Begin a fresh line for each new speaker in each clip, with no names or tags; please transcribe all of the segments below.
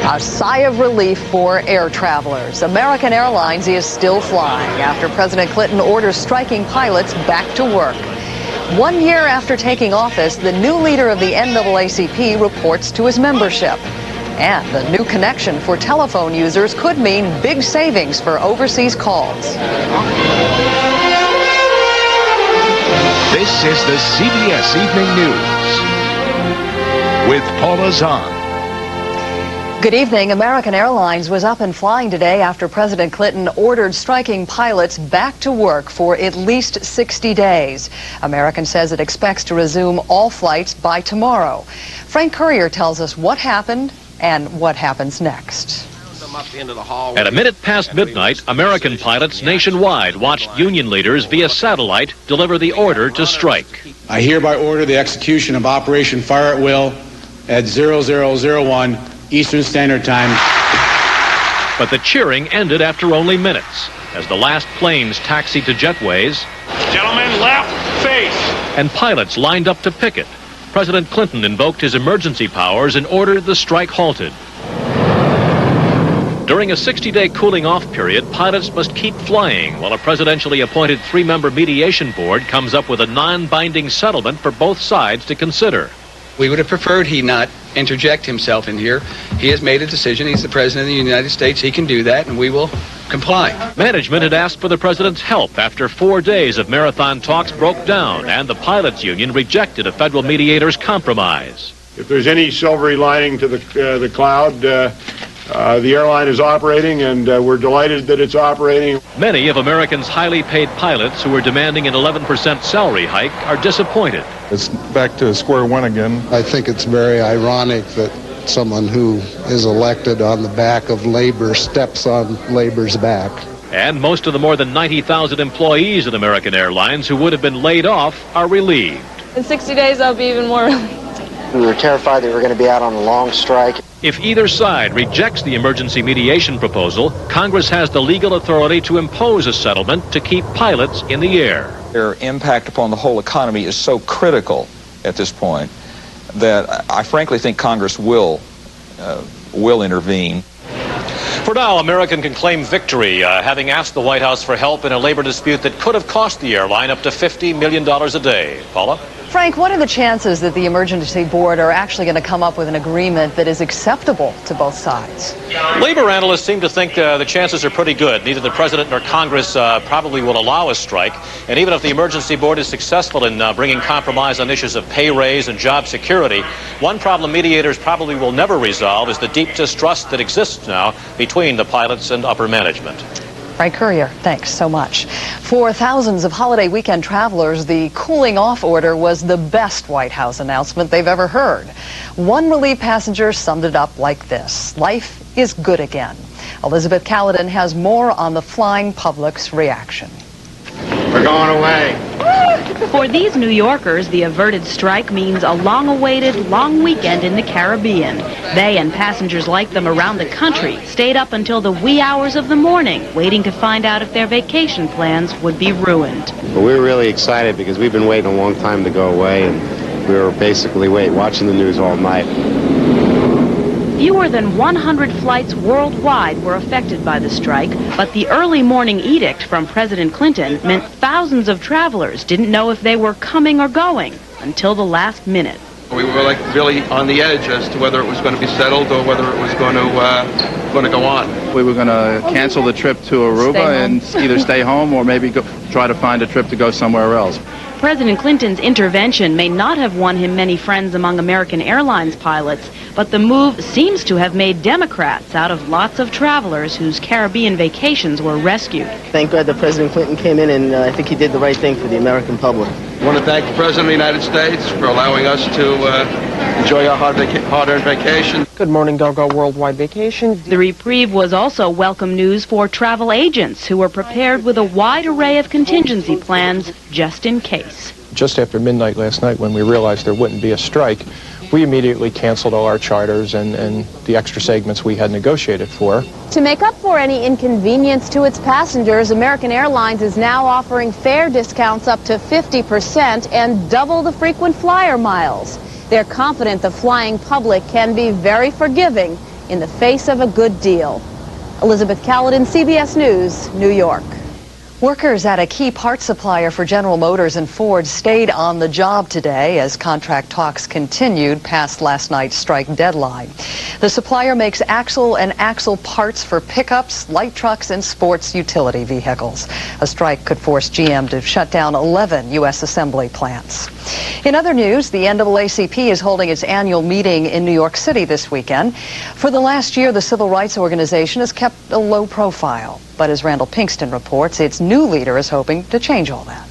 A sigh of relief for air travelers. American Airlines is still flying after President Clinton orders striking pilots back to work. 1 year after taking office, the new leader of the NAACP reports to his membership. And the new connection for telephone users could mean big savings for overseas calls.
This is the CBS Evening News with Paula Zahn.
Good evening. American Airlines was up and flying today after President Clinton ordered striking pilots back to work for at least 60 days. American says it expects to resume all flights by tomorrow. Frank Courier tells us what happened and what happens next.
At a minute past midnight, American pilots nationwide watched union leaders via satellite deliver the order to strike.
I hereby order the execution of Operation Fire at Will at 0001 Eastern Standard Time.
But the cheering ended after only minutes as the last planes taxied to jetways.
Gentlemen, left face.
And pilots lined up to picket. President Clinton invoked his emergency powers and ordered the strike halted. During a 60-day cooling-off period, pilots must keep flying while a presidentially appointed three-member mediation board comes up with a non-binding settlement for both sides to consider.
We would have preferred he not interject himself in here. He has made a decision. He's the President of the United States. He can do that, and we will comply.
Management had asked for the president's help after 4 days of marathon talks broke down, and the pilots' union rejected a federal mediator's compromise.
If there's any silvery lining to the cloud, the airline is operating, and we're delighted that it's operating.
Many of Americans' highly paid pilots who are demanding an 11% salary hike are disappointed.
It's back to square one again.
I think it's very ironic that someone who is elected on the back of labor steps on labor's back.
And most of the more than 90,000 employees at American Airlines who would have been laid off are relieved.
In 60 days, I'll be even more relieved.
We were terrified that we were going to be out on a long strike.
If either side rejects the emergency mediation proposal, Congress has the legal authority to impose a settlement to keep pilots in the air.
Their impact upon the whole economy is so critical at this point that I frankly think Congress will intervene.
For now, American can claim victory, having asked the White House for help in a labor dispute that could have cost the airline up to $50 million a day. Paula?
Frank, what are the chances that the emergency board are actually going to come up with an agreement that is acceptable to both sides?
Labor analysts seem to think the chances are pretty good. Neither the president nor Congress probably will allow a strike. And even if the emergency board is successful in bringing compromise on issues of pay raise and job security, one problem mediators probably will never resolve is the deep distrust that exists now between the pilots and upper management.
Frank Courier, thanks so much. For thousands of holiday weekend travelers, the cooling off order was the best White House announcement they've ever heard. One relief passenger summed it up like this: life is good again. Elizabeth Caledon has more on the flying public's reaction.
We're going away.
For these New Yorkers, the averted strike means a long-awaited, long weekend in the Caribbean. They and passengers like them around the country stayed up until the wee hours of the morning, waiting to find out if their vacation plans would be ruined.
Well, we were really excited because we've been waiting a long time to go away, and we were basically watching the news all night.
Fewer than 100 flights worldwide were affected by the strike, but the early morning edict from President Clinton meant thousands of travelers didn't know if they were coming or going until the last minute.
We were really on the edge as to whether it was going to be settled or whether it was going to go on.
We were going to cancel the trip to Aruba and either stay home or maybe try to find a trip to go somewhere else.
President Clinton's intervention may not have won him many friends among American Airlines pilots, but the move seems to have made Democrats out of lots of travelers whose Caribbean vacations were rescued.
Thank God that President Clinton came in, and I think he did the right thing for the American public.
I want to thank the President of the United States for allowing us to enjoy our hard-earned vacation.
Good morning, Doggone Worldwide Vacation.
The reprieve was also welcome news for travel agents who were prepared with a wide array of contingency plans just in case.
Just after midnight last night, when we realized there wouldn't be a strike, we immediately canceled all our charters and the extra segments we had negotiated for.
To make up for any inconvenience to its passengers, American Airlines is now offering fare discounts up to 50% and double the frequent flyer miles. They're confident the flying public can be very forgiving in the face of a good deal. Elizabeth Caledon, CBS News, New York.
Workers at a key part supplier for General Motors and Ford stayed on the job today as contract talks continued past last night's strike deadline. The supplier makes axle and axle parts for pickups, light trucks, and sports utility vehicles. A strike could force GM to shut down 11 U.S. assembly plants. In other news, the NAACP is holding its annual meeting in New York City this weekend. For the last year, the civil rights organization has kept a low profile. But as Randall Pinkston reports, its new leader is hoping to change all that.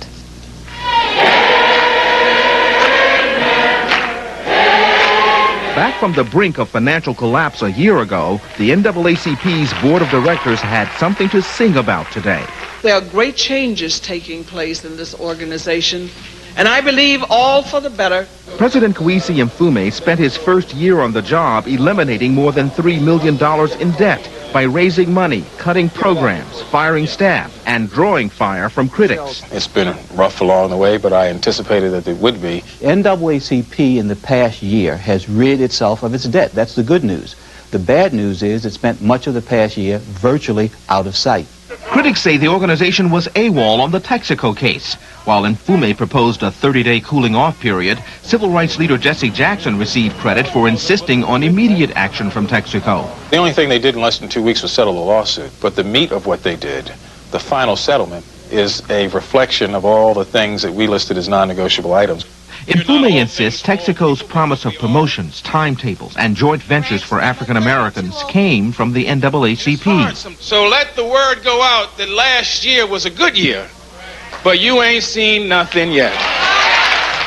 Back from the brink of financial collapse a year ago, the NAACP's board of directors had something to sing about today.
There are great changes taking place in this organization, and I believe all for the better.
President Kwesi Mfume spent his first year on the job eliminating more than $3 million in debt by raising money, cutting programs, firing staff, and drawing fire from critics.
It's been rough along the way, but I anticipated that it would be.
NAACP in the past year has rid itself of its debt. That's the good news. The bad news is it spent much of the past year virtually out of sight.
Critics say the organization was AWOL on the Texaco case. While Mfume proposed a 30-day cooling-off period, civil rights leader Jesse Jackson received credit for insisting on immediate action from Texaco.
The only thing they did in less than 2 weeks was settle the lawsuit, but the meat of what they did, the final settlement, is a reflection of all the things that we listed as non-negotiable items.
Mfume insists Texaco's promise of promotions, timetables, and joint ventures for African Americans came from the NAACP.
So let the word go out that last year was a good year, but you ain't seen nothing yet.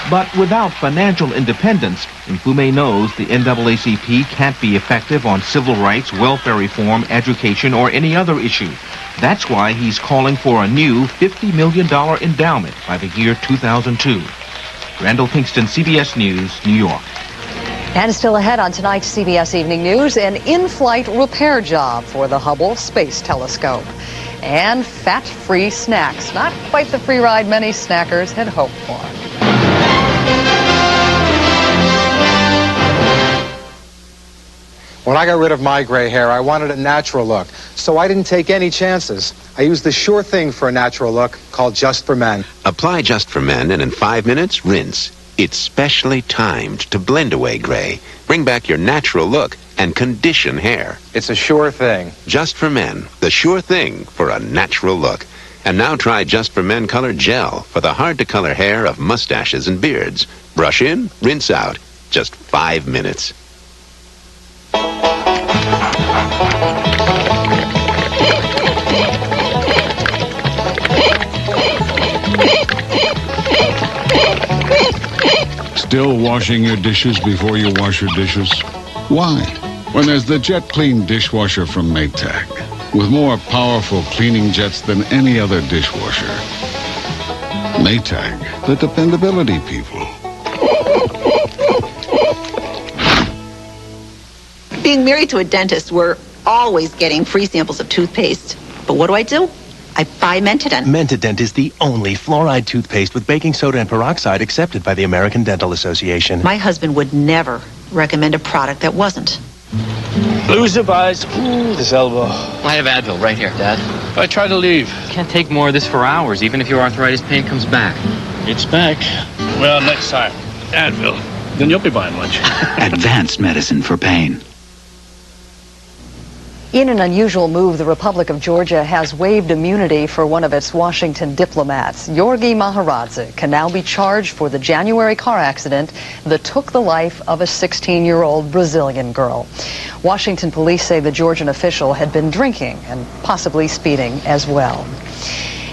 But without financial independence, Mfume knows the NAACP can't be effective on civil rights, welfare reform, education, or any other issue. That's why he's calling for a new $50 million endowment by the year 2002. Randall Pinkston, CBS News, New York.
And still ahead on tonight's CBS Evening News, an in-flight repair job for the Hubble Space Telescope. And fat-free snacks, not quite the free ride many snackers had hoped for.
When I got rid of my gray hair, I wanted a natural look, so I didn't take any chances. I used the sure thing for a natural look called Just for Men.
Apply Just for Men, and in 5 minutes, rinse. It's specially timed to blend away gray, bring back your natural look, and condition hair.
It's a sure thing.
Just for Men, the sure thing for a natural look. And now try Just for Men Color Gel for the hard-to-color hair of mustaches and beards. Brush in, rinse out. Just 5 minutes.
Still washing your dishes before you wash your dishes? Why? When there's the Jet Clean dishwasher from Maytag, with more powerful cleaning jets than any other dishwasher. Maytag, the dependability people.
Being married to a dentist, we're always getting free samples of toothpaste. But what do? I buy Mentadent.
Mentadent is the only fluoride toothpaste with baking soda and peroxide accepted by the American Dental Association.
My husband would never recommend a product that wasn't.
Elusive eyes. Ooh, this elbow.
I have Advil right here, Dad.
I try to leave.
Can't take more of this for hours, even if your arthritis pain comes back.
It's back. Well, next time. Advil. Then you'll be buying lunch.
Advanced medicine for pain.
In an unusual move, the Republic of Georgia has waived immunity for one of its Washington diplomats. Yorgi Maharadze can now be charged for the January car accident that took the life of a 16-year-old Brazilian girl. Washington police say the Georgian official had been drinking and possibly speeding as well.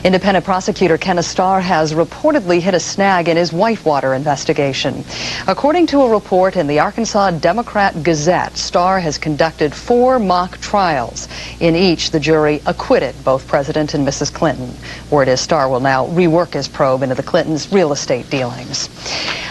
Independent prosecutor Kenneth Starr has reportedly hit a snag in his Whitewater investigation. According to a report in the Arkansas Democrat Gazette, Starr has conducted 4 mock trials. In each, the jury acquitted both President and Mrs. Clinton. Word is Starr will now rework his probe into the Clintons' real estate dealings.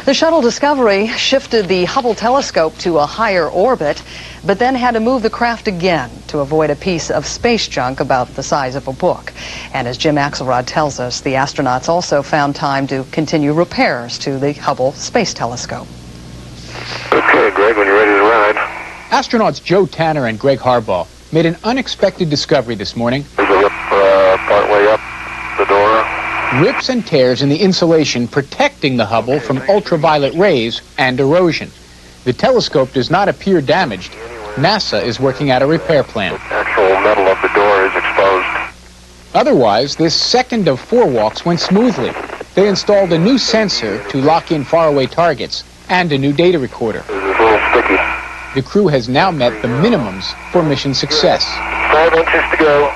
The shuttle Discovery shifted the Hubble telescope to a higher orbit, but then had to move the craft again to avoid a piece of space junk about the size of a book. And as Jim Axelrod tells us, the astronauts also found time to continue repairs to the Hubble Space Telescope.
Okay, Greg, when you're ready to ride.
Astronauts Joe Tanner and Greg Harbaugh made an unexpected discovery this morning.
Partway up the door.
Rips and tears in the insulation protecting the Hubble from ultraviolet rays and erosion. The telescope does not appear damaged. NASA is working out a repair plan.
The actual metal of the door is exposed.
Otherwise, this second of 4 walks went smoothly. They installed a new sensor to lock in faraway targets and a new data recorder.
This is a little sticky.
The crew has now met the minimums for mission success.
5 inches to go.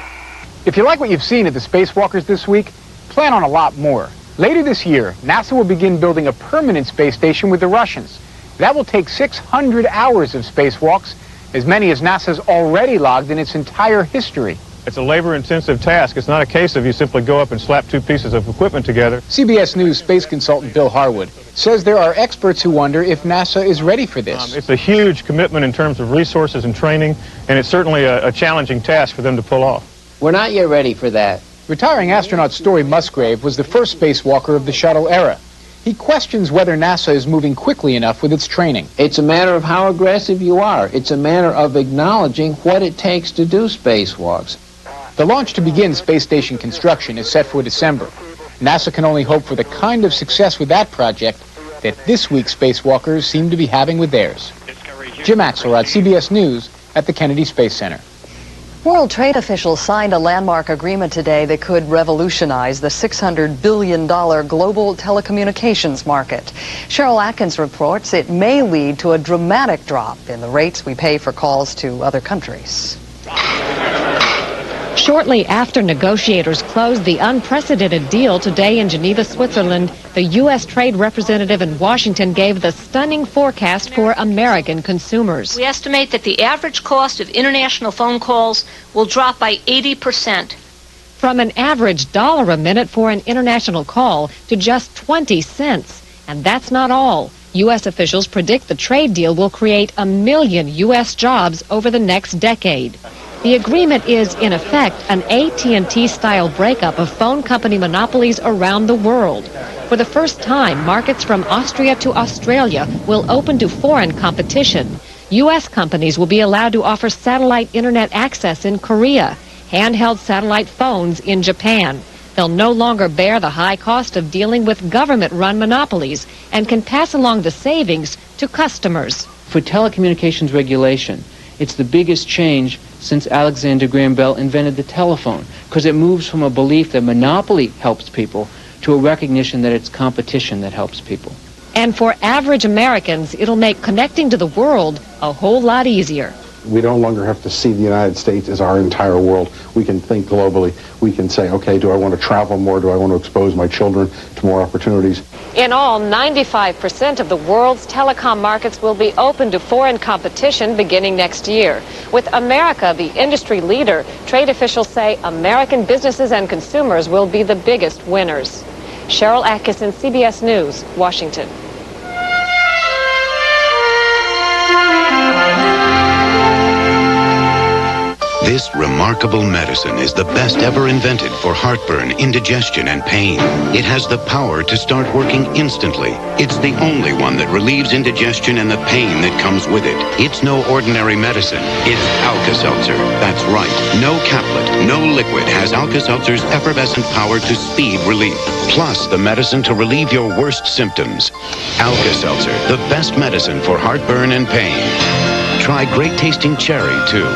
If you like what you've seen at the Spacewalkers this week, plan on a lot more. Later this year, NASA will begin building a permanent space station with the Russians. That will take 600 hours of spacewalks, as many as NASA's already logged in its entire history.
It's a labor-intensive task. It's not a case of you simply go up and slap 2 pieces of equipment together.
CBS News space consultant Bill Harwood says there are experts who wonder if NASA is ready for this.
It's a huge commitment in terms of resources and training, and it's certainly a challenging task for them to pull off.
We're not yet ready for that.
Retiring astronaut Story Musgrave was the first spacewalker of the shuttle era. He questions whether NASA is moving quickly enough with its training.
It's a matter of how aggressive you are. It's a matter of acknowledging what it takes to do spacewalks.
The launch to begin space station construction is set for December. NASA can only hope for the kind of success with that project that this week's spacewalkers seem to be having with theirs. Jim Axelrod, CBS News, at the Kennedy Space Center.
World trade officials signed a landmark agreement today that could revolutionize the $600 billion global telecommunications market. Cheryl Atkins reports it may lead to a dramatic drop in the rates we pay for calls to other countries.
Shortly after negotiators closed the unprecedented deal today in Geneva, Switzerland, the U.S. trade representative in Washington gave the stunning forecast for American consumers.
We estimate that the average cost of international phone calls will drop by 80%.
From an average $1 a minute for an international call to just 20 cents. And that's not all. U.S. officials predict the trade deal will create 1 million U.S. jobs over the next decade. The agreement is, in effect, an AT&T-style breakup of phone company monopolies around the world. For the first time, markets from Austria to Australia will open to foreign competition. U.S. companies will be allowed to offer satellite internet access in Korea, handheld satellite phones in Japan. They'll no longer bear the high cost of dealing with government-run monopolies and can pass along the savings to customers.
For telecommunications regulation, it's the biggest change since Alexander Graham Bell invented the telephone, because it moves from a belief that monopoly helps people to a recognition that it's competition that helps people.
And for average Americans, it'll make connecting to the world a whole lot easier.
We no longer have to see the United States as our entire world. We can think globally. We can say, okay, do I want to travel more? Do I want to expose my children to more opportunities?
In all, 95% of the world's telecom markets will be open to foreign competition beginning next year. With America the industry leader, trade officials say American businesses and consumers will be the biggest winners. Cheryl Atkinson, CBS News, Washington.
This remarkable medicine is the best ever invented for heartburn, indigestion, and pain. It has the power to start working instantly. It's the only one that relieves indigestion and the pain that comes with it. It's no ordinary medicine. It's Alka-Seltzer. That's right. No caplet, no liquid has Alka-Seltzer's effervescent power to speed relief. Plus the medicine to relieve your worst symptoms. Alka-Seltzer, the best medicine for heartburn and pain. Try great-tasting cherry, too.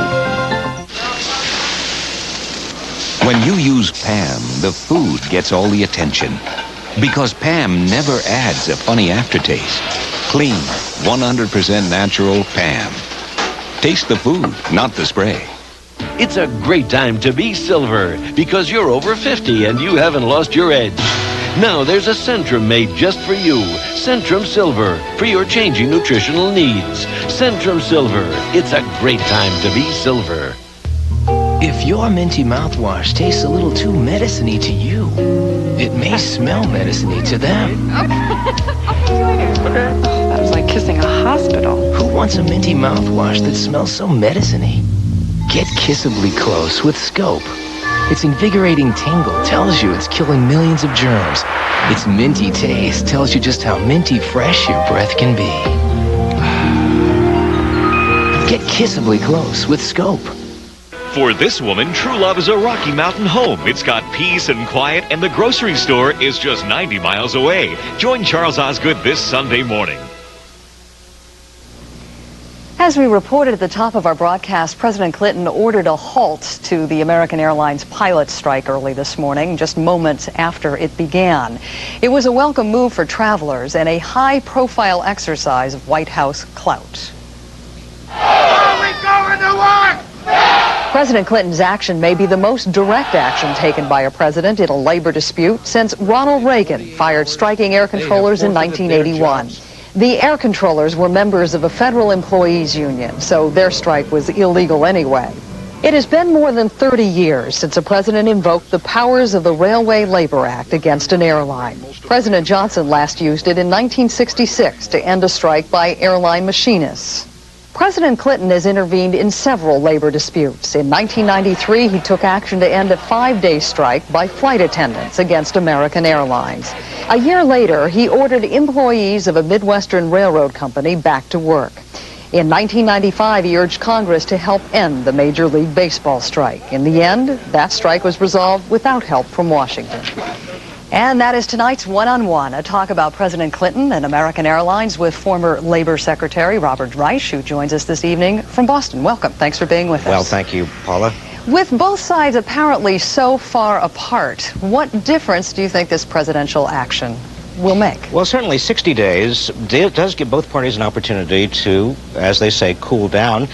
When you use Pam, the food gets all the attention. Because Pam never adds a funny aftertaste. Clean, 100% natural Pam. Taste the food, not the spray.
It's a great time to be silver because you're over 50 and you haven't lost your edge. Now there's a Centrum made just for you. Centrum Silver for your changing nutritional needs. Centrum Silver. It's a great time to be silver.
If your minty mouthwash tastes a little too medicine-y to you, it may smell medicine-y to them.
That was like kissing a hospital.
Who wants a minty mouthwash that smells so medicine-y? Get kissably close with Scope. Its invigorating tingle tells you it's killing millions of germs. Its minty taste tells you just how minty fresh your breath can be. Get kissably close with Scope.
For this woman, true love is a Rocky Mountain home. It's got peace and quiet, and the grocery store is just 90 miles away. Join Charles Osgood this Sunday morning.
As we reported at the top of our broadcast, President Clinton ordered a halt to the American Airlines pilot strike early this morning, just moments after it began. It was a welcome move for travelers and a high-profile exercise of White House clout.
Are we going to work?
President Clinton's action may be the most direct action taken by a president in a labor dispute since Ronald Reagan fired striking air controllers in 1981. The air controllers were members of a federal employees union, so their strike was illegal anyway. It has been more than 30 years since a president invoked the powers of the Railway Labor Act against an airline. President Johnson last used it in 1966 to end a strike by airline machinists. President Clinton has intervened in several labor disputes. In 1993, he took action to end a 5-day strike by flight attendants against American Airlines. A year later, he ordered employees of a Midwestern railroad company back to work. In 1995, he urged Congress to help end the Major League Baseball strike. In the end, that strike was resolved without help from Washington. And that is tonight's One-on-One, a talk about President Clinton and American Airlines with former Labor Secretary Robert Reich, who joins us this evening from Boston. Welcome. Thanks for being with us.
Well, thank you, Paula.
With both sides apparently so far apart, what difference do you think this presidential action will make?
Well, certainly 60 days does give both parties an opportunity to, as they say, cool down.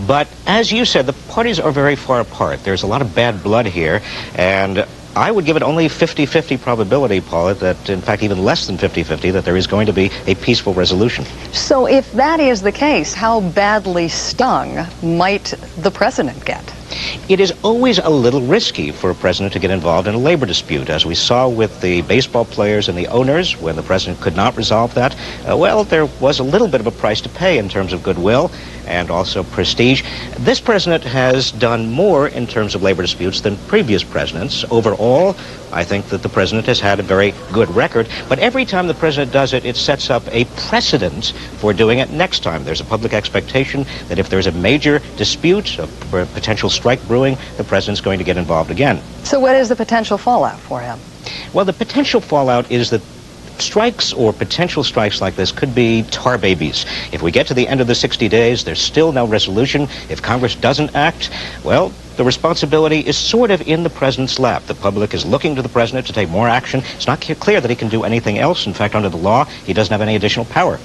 But as you said, the parties are very far apart. There's a lot of bad blood here, and I would give it only 50-50 probability, Paula, that in fact even less than 50-50, that there is going to be a peaceful resolution.
So if that is the case, how badly stung might the president get?
It is always a little risky for a president to get involved in a labor dispute. As we saw with the baseball players and the owners, when the president could not resolve that, well, there was a little bit of a price to pay in terms of goodwill and also prestige. This president has done more in terms of labor disputes than previous presidents. Overall, I think that the president has had a very good record, but every time the president does it, it sets up a precedent for doing it next time. There's a public expectation that if there's a major dispute, a potential strike brewing, the president's going to get involved again.
So what is the potential fallout for him?
Well, the potential fallout is that strikes or potential strikes like this could be tar babies. If we get to the end of the 60 days, there's still no resolution. If Congress doesn't act, well, the responsibility is sort of in the president's lap. The public is looking to the president to take more action. It's not clear that he can do anything else. In fact, under the law, he doesn't have any additional power.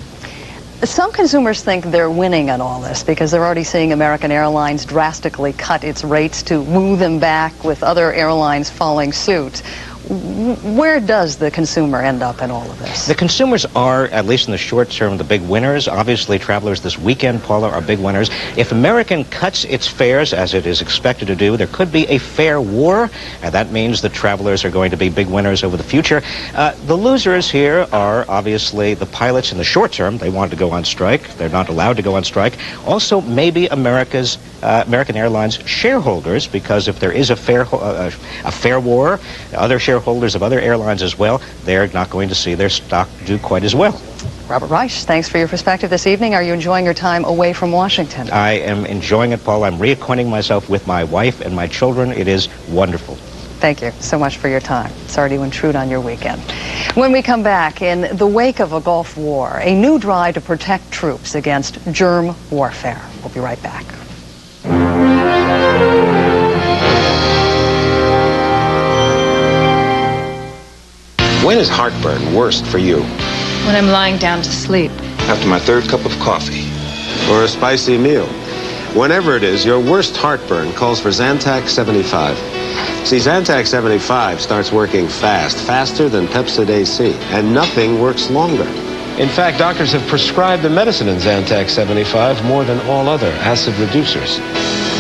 Some consumers think they're winning in all this because they're already seeing American Airlines drastically cut its rates to woo them back, with other airlines following suit. Where does the consumer end up in all of this?
The consumers are, at least in the short term, the big winners. Obviously, travelers this weekend, Paula, are big winners. If American cuts its fares, as it is expected to do, there could be a fare war, and that means that travelers are going to be big winners over the future. The losers here are obviously the pilots in the short term. They want to go on strike. They're not allowed to go on strike. Also, maybe American Airlines shareholders, because if there is a fare war, other shareholders of other airlines as well, they're not going to see their stock do quite as well.
Robert Reich, thanks for your perspective this evening. Are you enjoying your time away from Washington?
I am enjoying it, Paul. I'm reacquainting myself with my wife and my children. It is wonderful.
Thank you so much for your time. Sorry to intrude on your weekend. When we come back, in the wake of a Gulf War, a new drive to protect troops against germ warfare. We'll be right back.
When is heartburn worst for you?
When I'm lying down to sleep.
After my third cup of coffee. Or a spicy meal. Whenever it is, your worst heartburn calls for Zantac 75. See, Zantac 75 starts working fast, faster than Pepsid AC, and nothing works longer. In fact, doctors have prescribed the medicine in Zantac 75 more than all other acid reducers.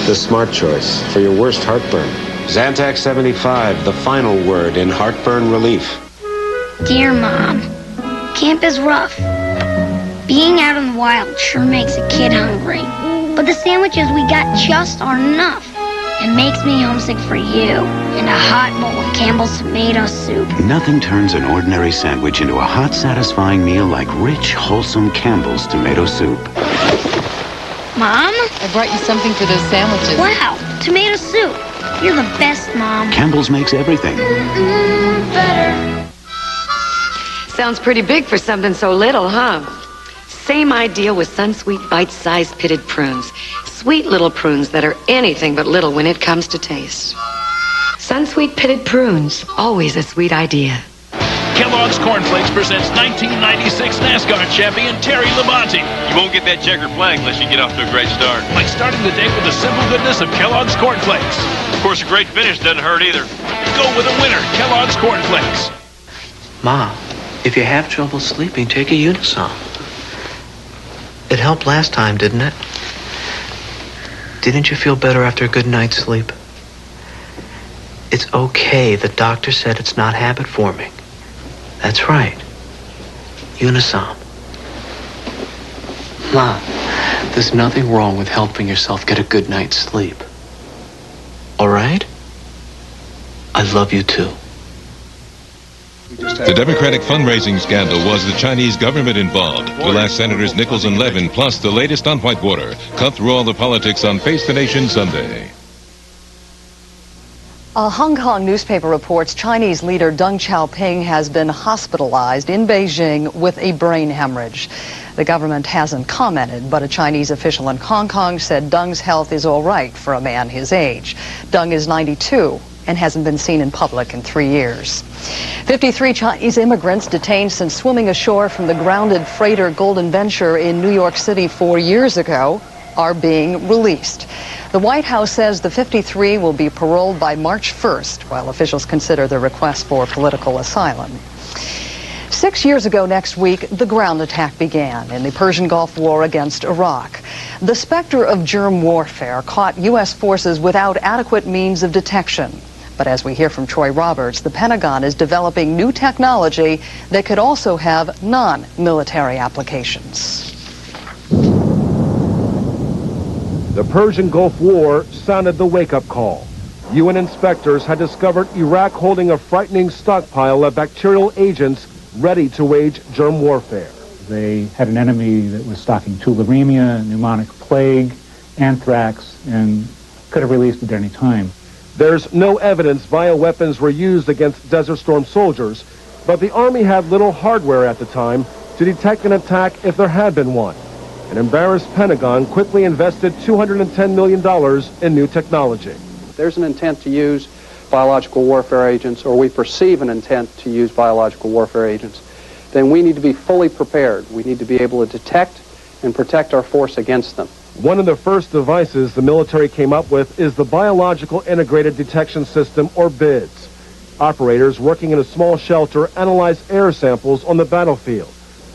The smart choice for your worst heartburn. Zantac 75, the final word in heartburn relief.
Dear Mom, camp is rough. Being out in the wild sure makes a kid hungry. But the sandwiches we got just aren't enough. It makes me homesick for you and a hot bowl of Campbell's tomato soup.
Nothing turns an ordinary sandwich into a hot, satisfying meal like rich, wholesome Campbell's tomato soup.
Mom?
I brought you something for those sandwiches.
Wow, tomato soup. You're the best, Mom.
Campbell's makes everything.
Better.
Sounds pretty big for something so little, huh? Same idea with Sunsweet bite-sized pitted prunes. Sweet little prunes that are anything but little when it comes to taste. Sunsweet pitted prunes, always a sweet idea.
Kellogg's Corn Flakes presents 1996 NASCAR champion Terry Labonte.
You won't get that checkered flag unless you get off to a great start.
Like starting the day with the simple goodness of Kellogg's Corn Flakes.
Of course, a great finish doesn't hurt either.
Go with a winner, Kellogg's Corn Flakes.
Ma, if you have trouble sleeping, take a Unisom. It helped last time, didn't it? Didn't you feel better after a good night's sleep? It's okay. The doctor said it's not habit forming. That's right. Unisom. Ma, there's nothing wrong with helping yourself get a good night's sleep. All right? I love you too.
The Democratic fundraising scandal was the Chinese government involved. The last Senators Nichols and Levin, plus the latest on Whitewater. Cut through all the politics on Face the Nation Sunday.
A Hong Kong newspaper reports Chinese leader Deng Xiaoping has been hospitalized in Beijing with a brain hemorrhage. The government hasn't commented, but a Chinese official in Hong Kong said Deng's health is all right for a man his age. Deng is 92 and hasn't been seen in public in 3 years. 53 Chinese immigrants detained since swimming ashore from the grounded freighter Golden Venture in New York City 4 years ago are being released. The White House says the 53 will be paroled by March 1st, while officials consider their request for political asylum. 6 years ago next week, the ground attack began in the Persian Gulf War against Iraq. The specter of germ warfare caught U.S. forces without adequate means of detection. But as we hear from Troy Roberts, the Pentagon is developing new technology that could also have non-military applications.
The Persian Gulf War sounded the wake-up call. UN inspectors had discovered Iraq holding a frightening stockpile of bacterial agents ready to wage germ warfare.
They had an enemy that was stocking tularemia, pneumonic plague, anthrax, and could have released it at any time.
There's no evidence bioweapons were used against Desert Storm soldiers, but the Army had little hardware at the time to detect an attack if there had been one. An embarrassed Pentagon quickly invested $210 million in new technology.
There's an intent to use biological warfare agents, or we perceive an intent to use biological warfare agents, then we need to be fully prepared. We need to be able to detect and protect our force against them.
One of the first devices the military came up with is the Biological Integrated Detection System, or BIDS. Operators working in a small shelter analyze air samples on the battlefield.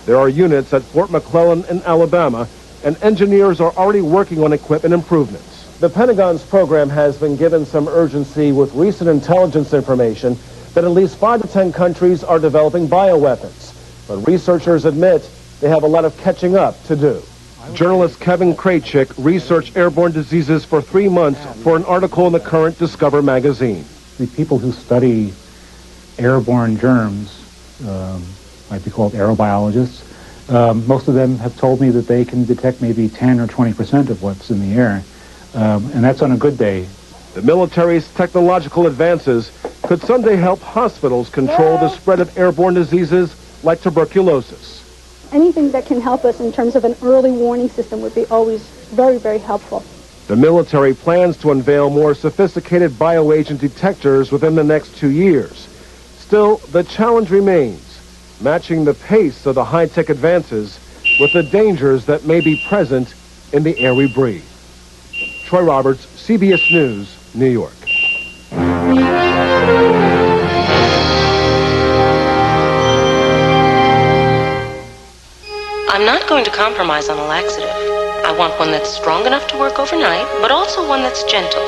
There are units at Fort McClellan in Alabama, and engineers are already working on equipment improvements. The Pentagon's program has been given some urgency with recent intelligence information that at least 5 to 10 countries are developing bioweapons. But researchers admit they have a lot of catching up to do. Journalist Kevin Krajcik researched airborne diseases for 3 months for an article in the current Discover magazine.
The people who study airborne germs might be called aerobiologists. Most of them have told me that they can detect maybe 10 or 20% of what's in the air, and that's on a good day.
The military's technological advances could someday help hospitals control the spread of airborne diseases like tuberculosis.
Anything that can help us in terms of an early warning system would be always very, very helpful.
The military plans to unveil more sophisticated bioagent detectors within the next 2 years. Still, the challenge remains, matching the pace of the high-tech advances with the dangers that may be present in the air we breathe. Troy Roberts, CBS News, New York.
I'm not going to compromise on a laxative. I want one that's strong enough to work overnight, but also one that's gentle.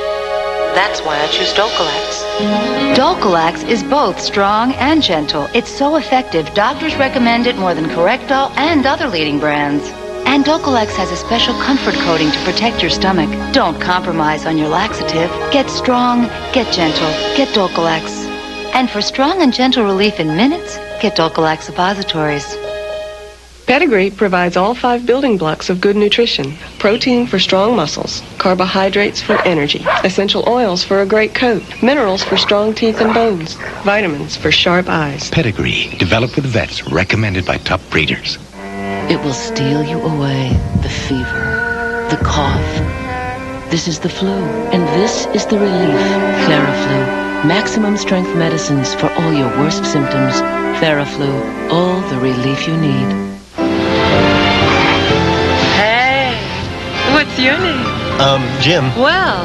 That's why I choose Dulcolax.
Dulcolax is both strong and gentle. It's so effective, doctors recommend it more than Correctol and other leading brands. And Dulcolax has a special comfort coating to protect your stomach. Don't compromise on your laxative. Get strong, get gentle, get Dulcolax. And for strong and gentle relief in minutes, get Dulcolax suppositories.
Pedigree provides all 5 building blocks of good nutrition. Protein for strong muscles, carbohydrates for energy, essential oils for a great coat, minerals for strong teeth and bones, vitamins for sharp eyes.
Pedigree, developed with vets, recommended by top breeders.
It will steal you away. The fever, the cough. This is the flu, and this is the relief. Theraflu, maximum strength medicines for all your worst symptoms. Theraflu, all the relief you need.
Hey, what's your name?
Jim.
Well,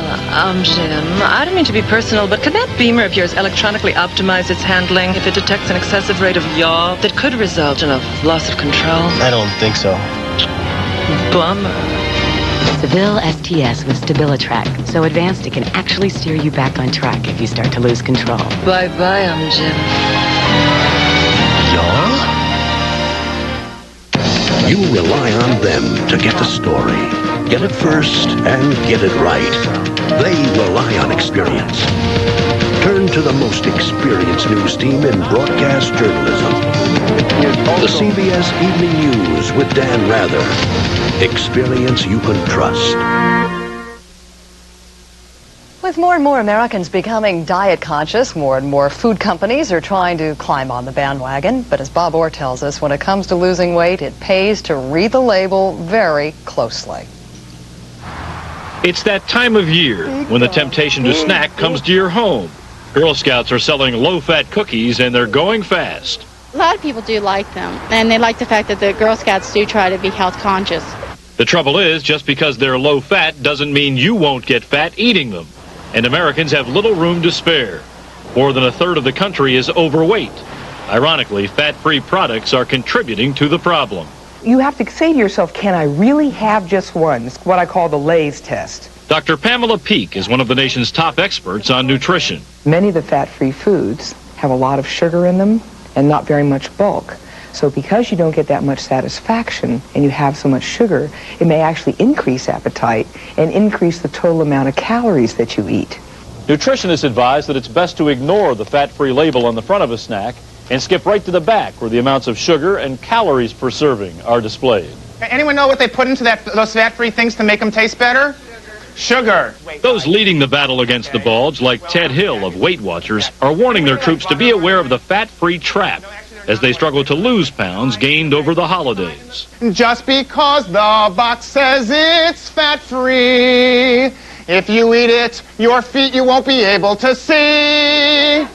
Jim, I don't mean to be personal, but could that Beamer of yours electronically optimize its handling if it detects an excessive rate of yaw that could result in a loss of control?
I don't think so.
Bummer.
Seville STS with StabiliTrack, so advanced it can actually steer you back on track if you start to lose control.
Bye-bye, Jim.
You rely on them to get the story. Get it first and get it right. They rely on experience. Turn to the most experienced news team in broadcast journalism. The CBS Evening News with Dan Rather. Experience you can trust.
With more and more Americans becoming diet conscious, more and more food companies are trying to climb on the bandwagon. But as Bob Orr tells us, when it comes to losing weight, it pays to read the label very closely.
It's that time of year when the temptation to snack comes to your home. Girl Scouts are selling low-fat cookies, and they're going fast.
A lot of people do like them, and they like the fact that the Girl Scouts do try to be health conscious.
The trouble is, just because they're low-fat doesn't mean you won't get fat eating them. And Americans have little room to spare. More than a third of the country is overweight. Ironically, fat-free products are contributing to the problem.
You have to say to yourself, can I really have just one? It's what I call the Lay's test.
Dr. Pamela Peake is one of the nation's top experts on nutrition.
Many of the fat-free foods have a lot of sugar in them and not very much bulk. So because you don't get that much satisfaction and you have so much sugar, it may actually increase appetite and increase the total amount of calories that you eat.
Nutritionists advise that it's best to ignore the fat-free label on the front of a snack and skip right to the back where the amounts of sugar and calories per serving are displayed.
Anyone know what they put into those fat-free things to make them taste better? Sugar.
Those leading the battle against the bulge, like Ted Hill of Weight Watchers, are warning their troops to be aware of the fat-free trap as they struggle to lose pounds gained over the holidays.
Just because the box says it's fat-free, if you eat it, your feet you won't be able to see.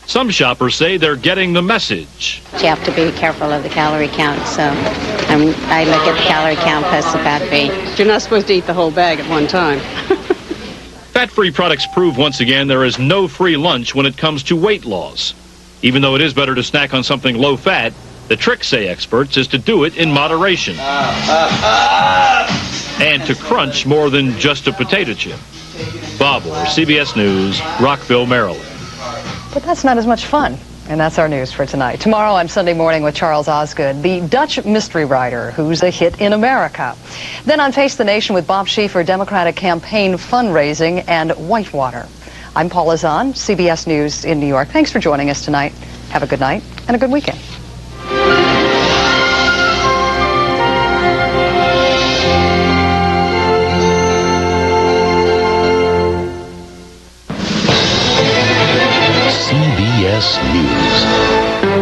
Some shoppers say they're getting the message.
You have to be careful of the calorie count, so I look at the calorie count plus the fat free.
You're not supposed to eat the whole bag at one time.
Fat-free products prove once again there is no free lunch when it comes to weight loss. Even though it is better to snack on something low-fat, the trick, say experts, is to do it in moderation. And to crunch more than just a potato chip. Bob Orr, CBS News, Rockville, Maryland.
But that's not as much fun. And that's our news for tonight. Tomorrow on Sunday Morning with Charles Osgood, the Dutch mystery writer who's a hit in America. Then on Face the Nation with Bob Schieffer, Democratic campaign fundraising and Whitewater. I'm Paula Zahn, CBS News in New York. Thanks for joining us tonight. Have a good night and a good weekend.